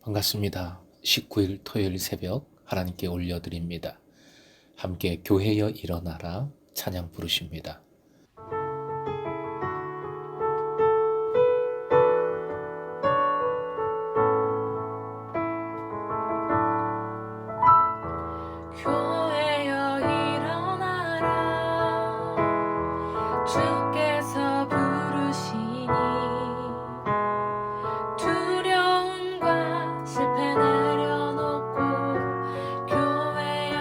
반갑습니다. 19일 토요일 새벽 하나님께 올려드립니다. 함께 교회여 일어나라 찬양 부르십니다. 교회여 일어나라 주께서 부르시니 두려움과 실패 내려놓고 교회여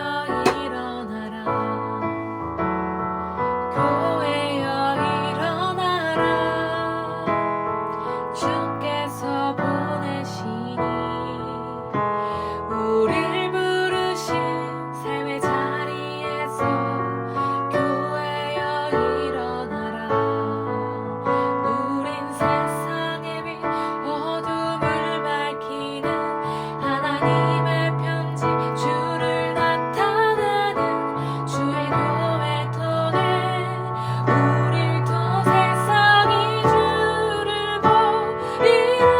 일어나라 교회여 일어나라 주께서 보내시니 우리를 부르신 삶의 자리에서 교회여 일어나라 우린 세상의 빛 어둠을 밝히는 하나님의 편지 주를 나타내는 주의 교회 통해 우릴 더 세상이 주를 보리라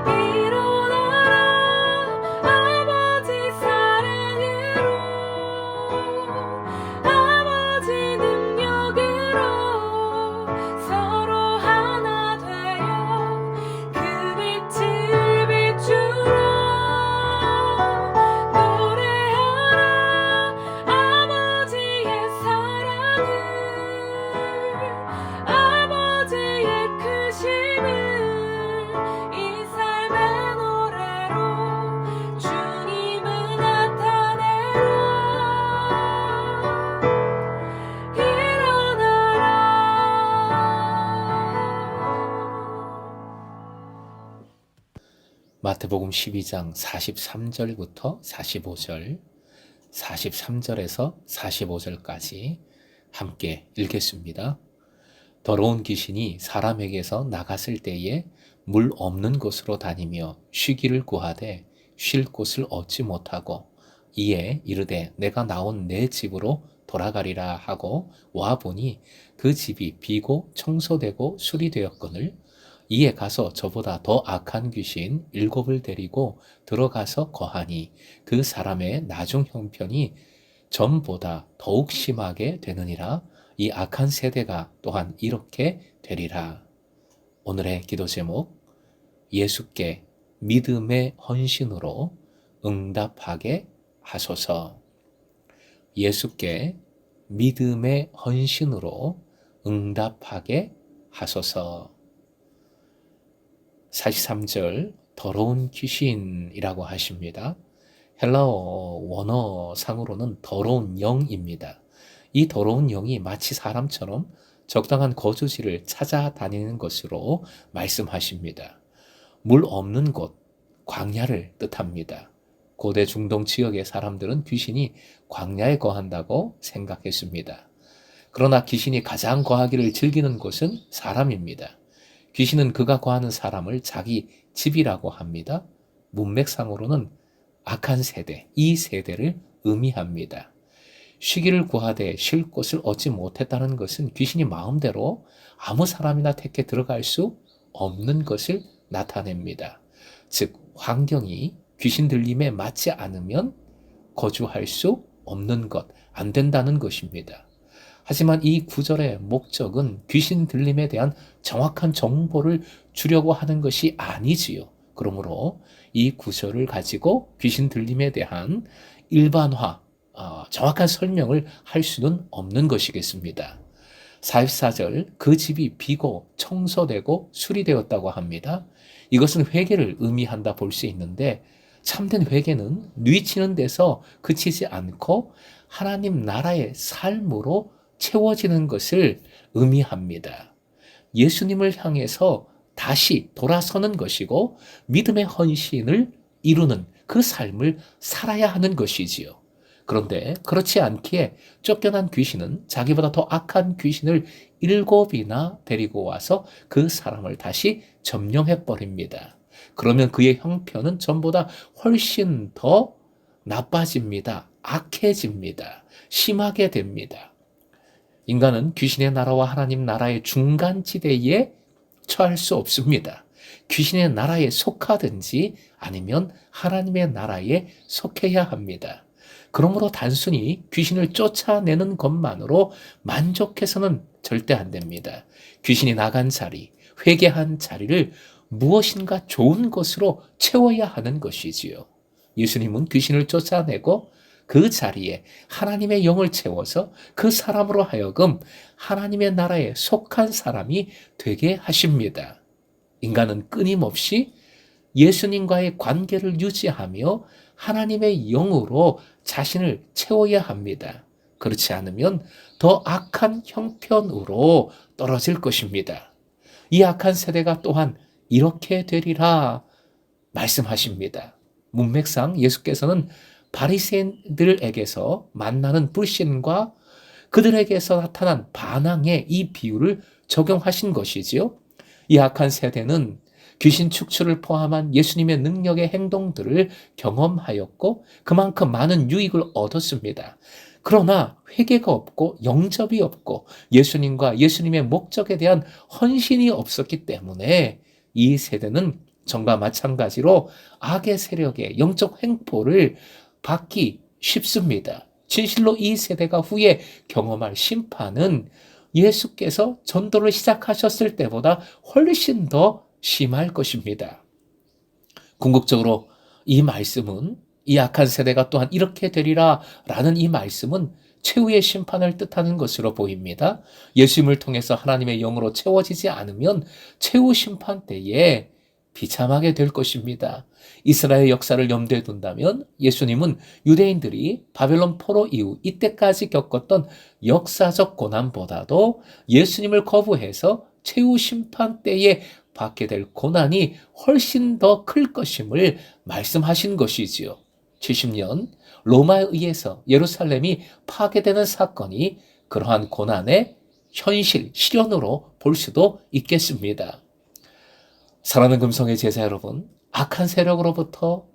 일어나라 아버지 사랑으로 아버지 능력으로 서로 하나 되어 그 빛을 비추라 노래하라 아버지의 사랑을 아버지의 크심을 이 삶의 노래로 주님을 나타내라 일어나라 마태복음 12장 43절부터 45절, 43절에서 45절까지 함께 읽겠습니다. 더러운 귀신이 사람에게서 나갔을 때에 물 없는 곳으로 다니며 쉬기를 구하되 쉴 곳을 얻지 못하고 이에 이르되 내가 나온 내 집으로 돌아가리라 하고 와보니 그 집이 비고 청소되고 수리되었거늘 이에 가서 저보다 더 악한 귀신 7을 데리고 들어가서 거하니 그 사람의 나중 형편이 전보다 더욱 심하게 되느니라. 이 악한 세대가 또한 이렇게 되리라. 오늘의 기도 제목, 예수께 믿음의 헌신으로 응답하게 하소서. 예수께 믿음의 헌신으로 응답하게 하소서. 43절 더러운 귀신이라고 하십니다. 헬라어 원어상으로는 더러운 영입니다. 이 더러운 영이 마치 사람처럼 적당한 거주지를 찾아다니는 것으로 말씀하십니다. 물 없는 곳, 광야를 뜻합니다. 고대 중동 지역의 사람들은 귀신이 광야에 거한다고 생각했습니다. 그러나 귀신이 가장 거하기를 즐기는 곳은 사람입니다. 귀신은 그가 거하는 사람을 자기 집이라고 합니다. 문맥상으로는 악한 세대, 이 세대를 의미합니다. 쉬기를 구하되 쉴 곳을 얻지 못했다는 것은 귀신이 마음대로 아무 사람이나 택해 들어갈 수 없는 것을 나타냅니다. 즉, 환경이 귀신 들림에 맞지 않으면 거주할 수 없는 것, 안 된다는 것입니다. 하지만 이 구절의 목적은 귀신 들림에 대한 정확한 정보를 주려고 하는 것이 아니지요. 그러므로 이 구절을 가지고 귀신 들림에 대한 일반화, 정확한 설명을 할 수는 없는 것이겠습니다. 44절, 그 집이 비고 청소되고 수리되었다고 합니다. 이것은 회개를 의미한다 볼 수 있는데 참된 회개는 뉘치는 데서 그치지 않고 하나님 나라의 삶으로 채워지는 것을 의미합니다. 예수님을 향해서 다시 돌아서는 것이고 믿음의 헌신을 이루는 그 삶을 살아야 하는 것이지요. 그런데 그렇지 않기에 쫓겨난 귀신은 자기보다 더 악한 귀신을 7이나 데리고 와서 그 사람을 다시 점령해버립니다. 그러면 그의 형편은 전보다 훨씬 더 나빠집니다. 악해집니다. 심하게 됩니다. 인간은 귀신의 나라와 하나님 나라의 중간지대에 처할 수 없습니다. 귀신의 나라에 속하든지 아니면 하나님의 나라에 속해야 합니다. 그러므로 단순히 귀신을 쫓아내는 것만으로 만족해서는 절대 안 됩니다. 귀신이 나간 자리, 회개한 자리를 무엇인가 좋은 것으로 채워야 하는 것이지요. 예수님은 귀신을 쫓아내고 그 자리에 하나님의 영을 채워서 그 사람으로 하여금 하나님의 나라에 속한 사람이 되게 하십니다. 인간은 끊임없이 예수님과의 관계를 유지하며 하나님의 영으로 자신을 채워야 합니다. 그렇지 않으면 더 악한 형편으로 떨어질 것입니다. 이 악한 세대가 또한 이렇게 되리라 말씀하십니다. 문맥상 예수께서는 바리새인들에게서 만나는 불신과 그들에게서 나타난 반항에 이 비유를 적용하신 것이지요. 이 악한 세대는 귀신 축출을 포함한 예수님의 능력의 행동들을 경험하였고 그만큼 많은 유익을 얻었습니다. 그러나 회개가 없고 영접이 없고 예수님과 예수님의 목적에 대한 헌신이 없었기 때문에 이 세대는 전과 마찬가지로 악의 세력의 영적 횡포를 받기 쉽습니다. 진실로 이 세대가 후에 경험할 심판은 예수께서 전도를 시작하셨을 때보다 훨씬 더 심할 것입니다. 궁극적으로 이 말씀은 이 악한 세대가 또한 이렇게 되리라 라는 이 말씀은 최후의 심판을 뜻하는 것으로 보입니다. 예수님을 통해서 하나님의 영으로 채워지지 않으면 최후 심판 때에 비참하게 될 것입니다. 이스라엘 역사를 염두에 둔다면 예수님은 유대인들이 바벨론 포로 이후 이때까지 겪었던 역사적 고난보다도 예수님을 거부해서 최후 심판 때에 받게 될 고난이 훨씬 더 클 것임을 말씀하신 것이지요. 70년 로마에 의해서 예루살렘이 파괴되는 사건이 그러한 고난의 현실, 실현으로 볼 수도 있겠습니다. 사랑하는 금성의 제자 여러분, 악한 세력으로부터,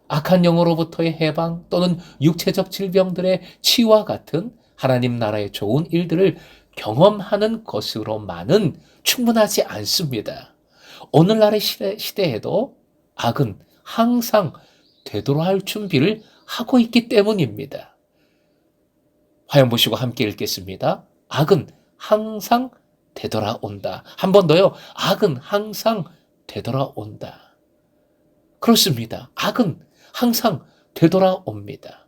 악한 영으로부터의 해방 또는 육체적 질병들의 치유와 같은 하나님 나라의 좋은 일들을 경험하는 것으로만은 충분하지 않습니다. 오늘날의 시대에도 악은 항상 되돌아올 준비를 하고 있기 때문입니다. 화면 보시고 함께 읽겠습니다. 악은 항상 되돌아온다. 한 번 더요. 악은 항상 되돌아온다. 그렇습니다. 악은 항상 되돌아옵니다.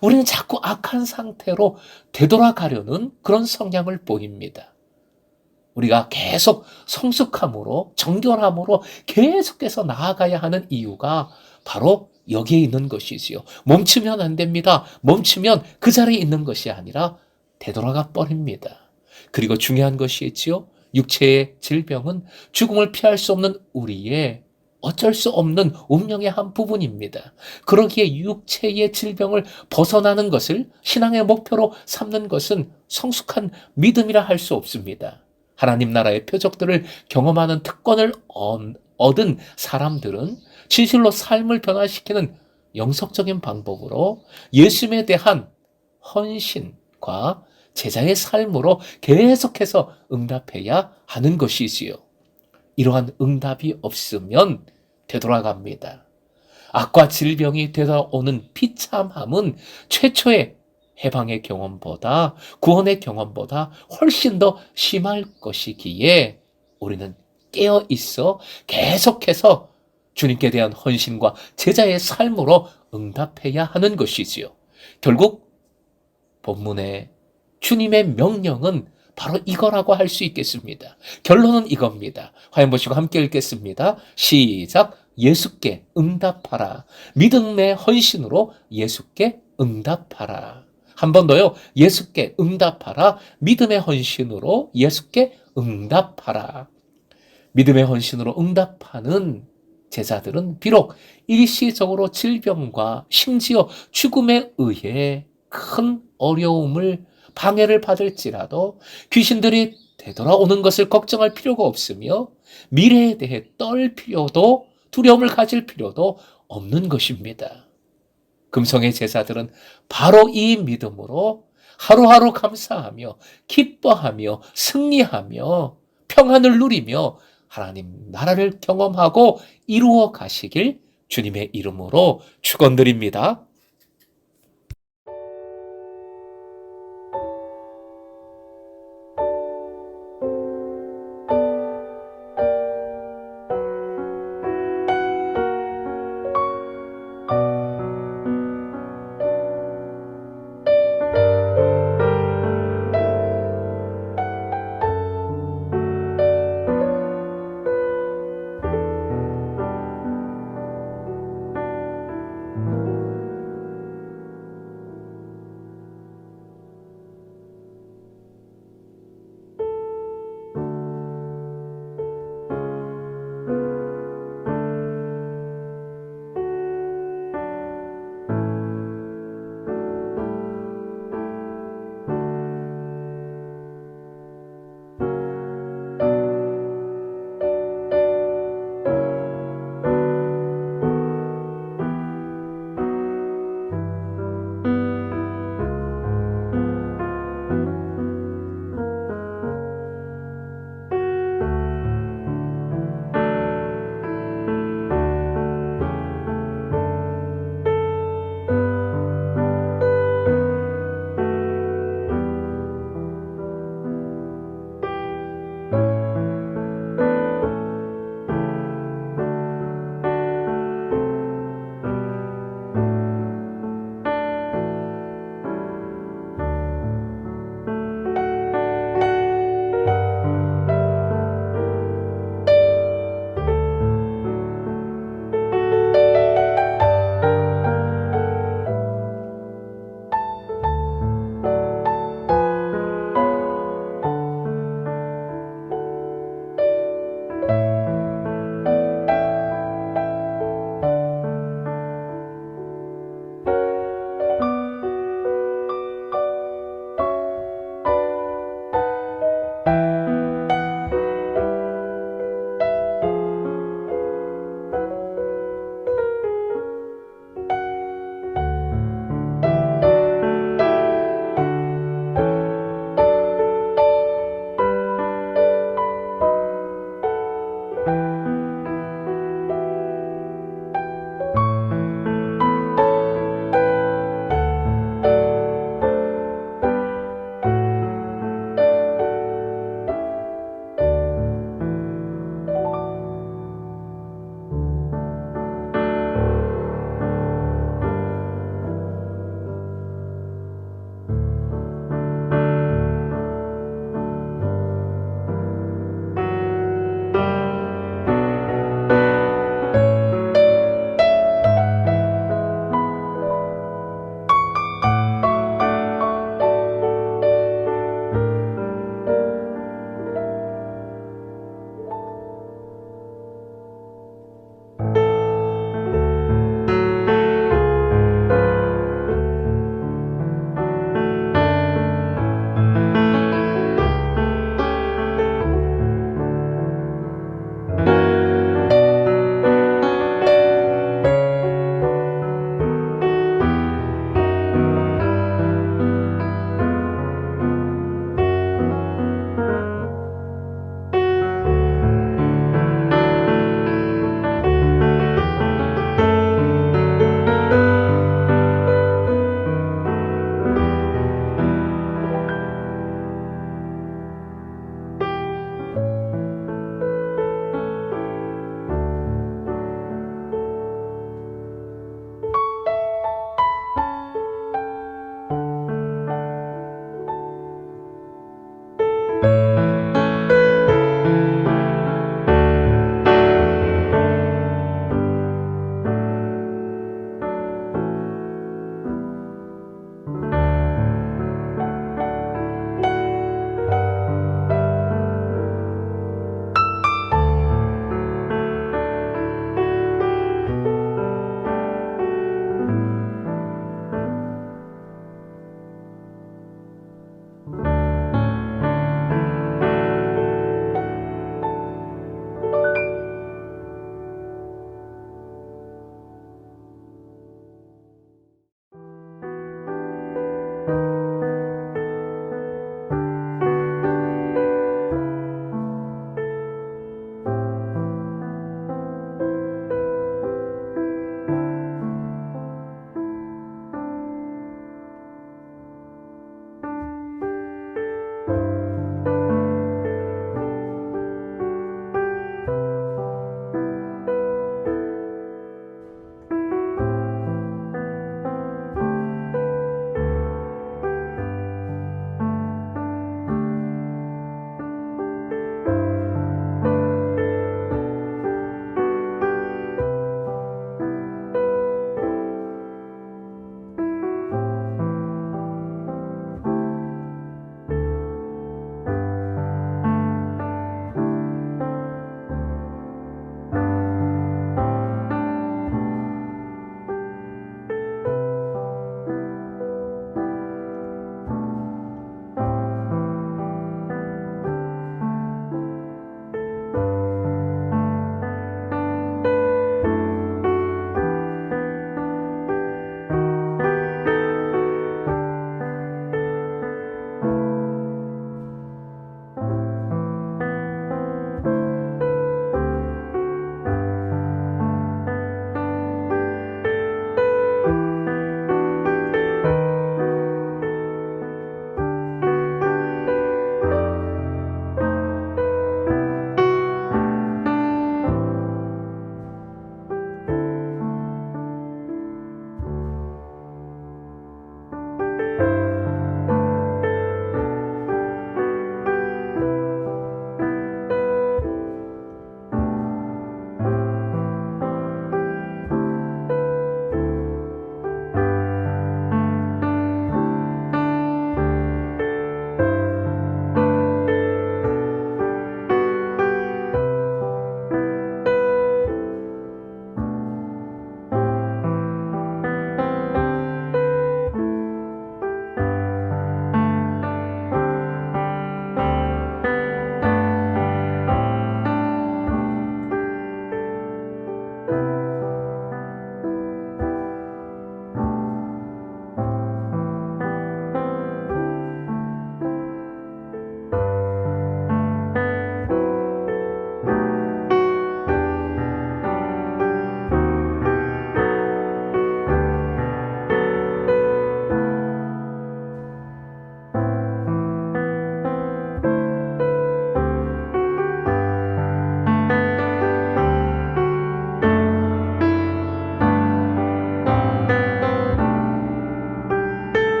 우리는 자꾸 악한 상태로 되돌아가려는 그런 성향을 보입니다. 우리가 계속 성숙함으로 정결함으로 계속해서 나아가야 하는 이유가 바로 여기에 있는 것이지요. 멈추면 안 됩니다. 멈추면 그 자리에 있는 것이 아니라 되돌아가 버립니다. 그리고 중요한 것이 있지요. 육체의 질병은 죽음을 피할 수 없는 우리의 어쩔 수 없는 운명의 한 부분입니다. 그러기에 육체의 질병을 벗어나는 것을 신앙의 목표로 삼는 것은 성숙한 믿음이라 할 수 없습니다. 하나님 나라의 표적들을 경험하는 특권을 얻은 사람들은 진실로 삶을 변화시키는 영성적인 방법으로 예수님에 대한 헌신과 제자의 삶으로 계속해서 응답해야 하는 것이지요. 이러한 응답이 없으면 되돌아갑니다. 악과 질병이 되돌아오는 비참함은 최초의 해방의 경험보다 구원의 경험보다 훨씬 더 심할 것이기에 우리는 깨어 있어 계속해서 주님께 대한 헌신과 제자의 삶으로 응답해야 하는 것이지요. 결국 본문의 주님의 명령은 바로 이거라고 할 수 있겠습니다. 결론은 이겁니다. 화면 보시고 함께 읽겠습니다. 시작. 예수께 응답하라. 믿음의 헌신으로 예수께 응답하라. 한 번 더요. 예수께 응답하라. 믿음의 헌신으로 예수께 응답하라. 믿음의 헌신으로 응답하는 제자들은 비록 일시적으로 질병과 심지어 죽음에 의해 큰 어려움을 방해를 받을지라도 귀신들이 되돌아오는 것을 걱정할 필요가 없으며 미래에 대해 떨 필요도 두려움을 가질 필요도 없는 것입니다. 금성의 제자들은 바로 이 믿음으로 하루하루 감사하며 기뻐하며 승리하며 평안을 누리며 하나님 나라를 경험하고 이루어 가시길 주님의 이름으로 축원드립니다.